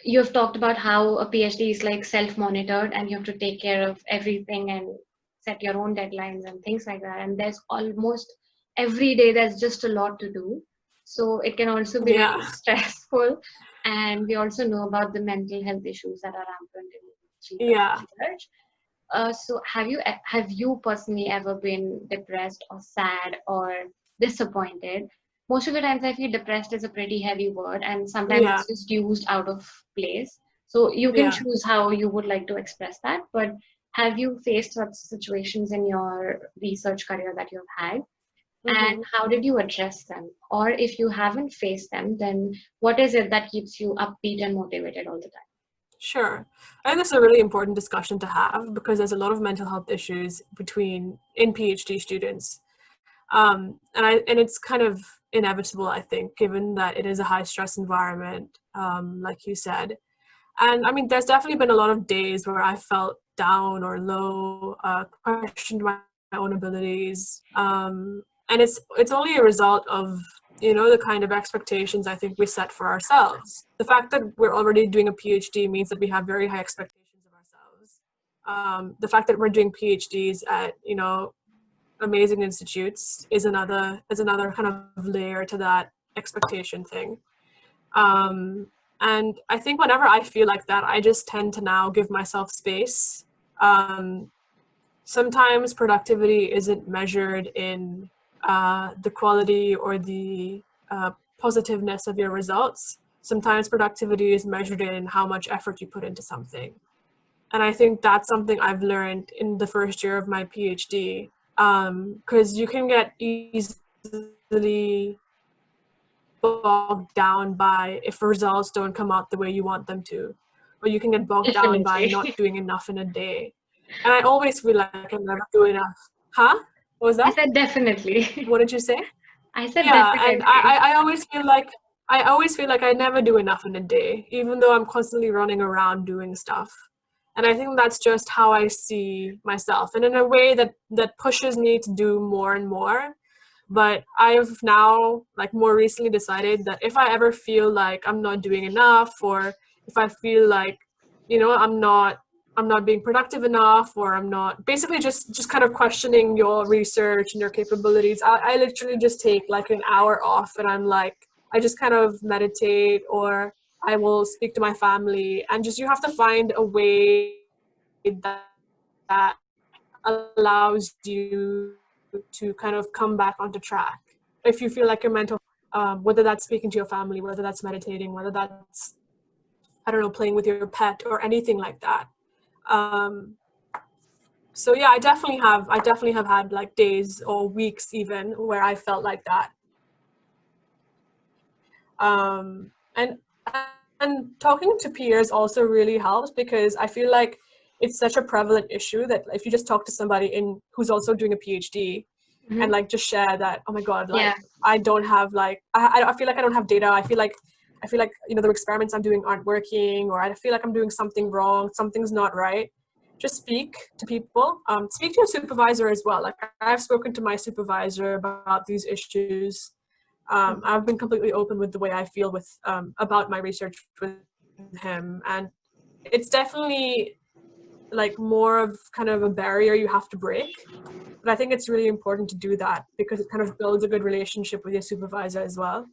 you have talked about how a PhD is like self-monitored and you have to take care of everything and set your own deadlines and things like that. And there's almost every day there's just a lot to do. So it can also be Yeah. really stressful. And we also know about the mental health issues that are rampant in the field of Yeah. research. So have you personally ever been depressed or sad or disappointed? Most of the times I feel depressed is a pretty heavy word and sometimes Yeah. it's just used out of place. So you can Yeah. choose how you would like to express that, but have you faced such situations in your research career that you've had? And Hmm. how did you address them? Or if you haven't faced them, then what is it that keeps you upbeat and motivated all the time? Sure. I think this is a really important discussion to have because there's a lot of mental health issues in PhD students. And it's kind of inevitable, I think, given that it is a high stress environment, like you said. And I mean, there's definitely been a lot of days where I felt down or low, questioned my own abilities, and it's only a result of the kind of expectations I think we set for ourselves. The fact that we're already doing a PhD means that we have very high expectations of ourselves. The fact that we're doing PhDs at amazing institutes is another kind of layer to that expectation thing. Um, and I think whenever I feel like that, I just tend to now give myself space. Um, Sometimes productivity isn't measured in the quality or the positiveness of your results. Sometimes productivity is measured in how much effort you put into something. And I think that's something I've learned in the first year of my PhD, because you can get easily bogged down by if results don't come out the way you want them to, or you can get bogged down by Definitely. not doing enough in a day. And I always feel like I never do enough. Huh? What was I that? said definitely. What did you say? I said Yeah, and definitely. I always feel like I never do enough in a day, even though I'm constantly running around doing stuff. And I think that's just how I see myself, and in a way that pushes me to do more and more. But I've now, like, more recently decided that if I ever feel like I'm not doing enough, or if I feel like, I'm not being productive enough, or I'm not, basically just kind of questioning your research and your capabilities, I literally just take like an hour off, and I'm like, I just kind of meditate, or I will speak to my family, and just, you have to find a way that allows you to kind of come back onto track. If you feel like your mental, whether that's speaking to your family, whether that's meditating, whether that's, I don't know, playing with your pet or anything like that. Um, so yeah, I definitely have had like days or weeks even where I felt like that. And talking to peers also really helps, because I feel like it's such a prevalent issue that if you just talk to somebody who's also doing a PhD, and Hmm. like just share that, oh my god, Yeah, like I don't have, like, I feel like I don't have data, I feel like the experiments I'm doing aren't working, or I feel like I'm doing something wrong, something's not right. Just speak to people, speak to your supervisor as well. Like, I've spoken to my supervisor about these issues. I've been completely open with the way I feel with about my research with him, and it's definitely like more of kind of a barrier you have to break. But I think it's really important to do that because it kind of builds a good relationship with your supervisor as well.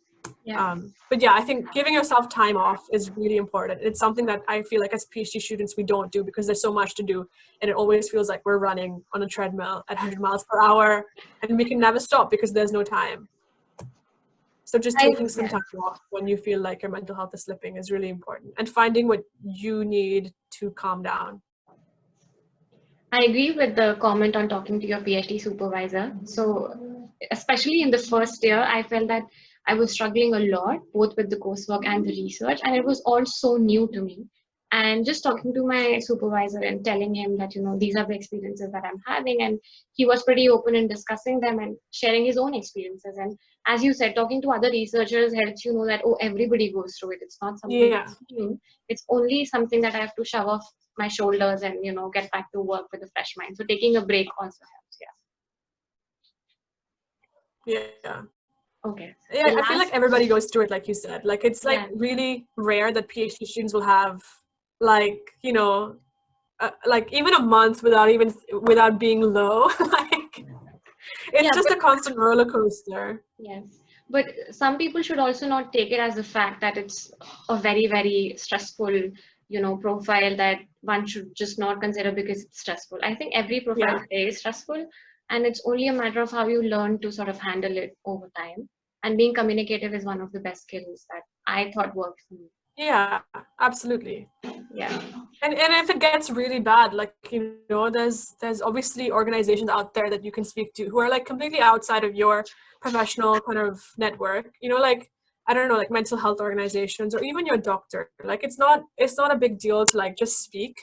yeah. But yeah, I think giving yourself time off is really important. It's something that I feel like as PhD students we don't do, because there's so much to do, and it always feels like we're running on a treadmill at 100 miles per hour, and we can never stop because there's no time. So just taking some Yeah. time off when you feel like your mental health is slipping is really important, and finding what you need to calm down. I agree with the comment on talking to your PhD supervisor. So, especially in the first year, I felt that I was struggling a lot, both with the coursework and the research, and it was all so new to me. And just talking to my supervisor and telling him that, these are the experiences that I'm having, and he was pretty open in discussing them and sharing his own experiences. And as you said, talking to other researchers helps you know that, oh, everybody goes through it. It's not something Yeah. that's new. It's only something that I have to shove off my shoulders and get back to work with a fresh mind. So taking a break also helps. Yeah. Yeah. Okay. Yeah, The I feel like last, everybody goes through it, like you said. Like it's like yeah, really rare that PhD students will have like, like even a month without being low. Like it's yeah, just but a constant roller coaster. yes. But some people should also not take it as the fact that it's a very, very stressful, profile that one should just not consider because it's stressful. I think every profile Yeah. today is stressful, and it's only a matter of how you learn to sort of handle it over time. And being communicative is one of the best skills that I thought worked for me. Yeah, absolutely. Yeah. And if it gets really bad, like there's obviously organizations out there that you can speak to who are like completely outside of your professional kind of network. Like I don't know, like mental health organizations or even your doctor. Like it's not a big deal to like just speak.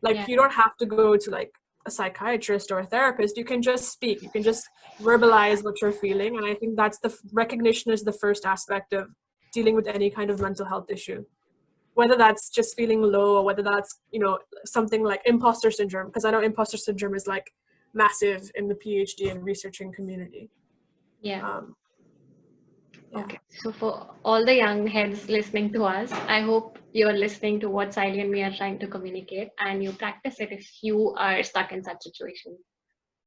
Like Yeah. you don't have to go to like a psychiatrist or a therapist. You can just speak. You can just verbalize what you're feeling. And I think that's recognition is the first aspect of dealing with any kind of mental health issue, whether that's just feeling low or whether that's something like imposter syndrome, because I know imposter syndrome is like massive in the PhD and researching community. Yeah. um, yeah. Okay. So for all the young heads listening to us, I hope you're listening to what Saylee and me are trying to communicate and you practice it if you are stuck in such situations.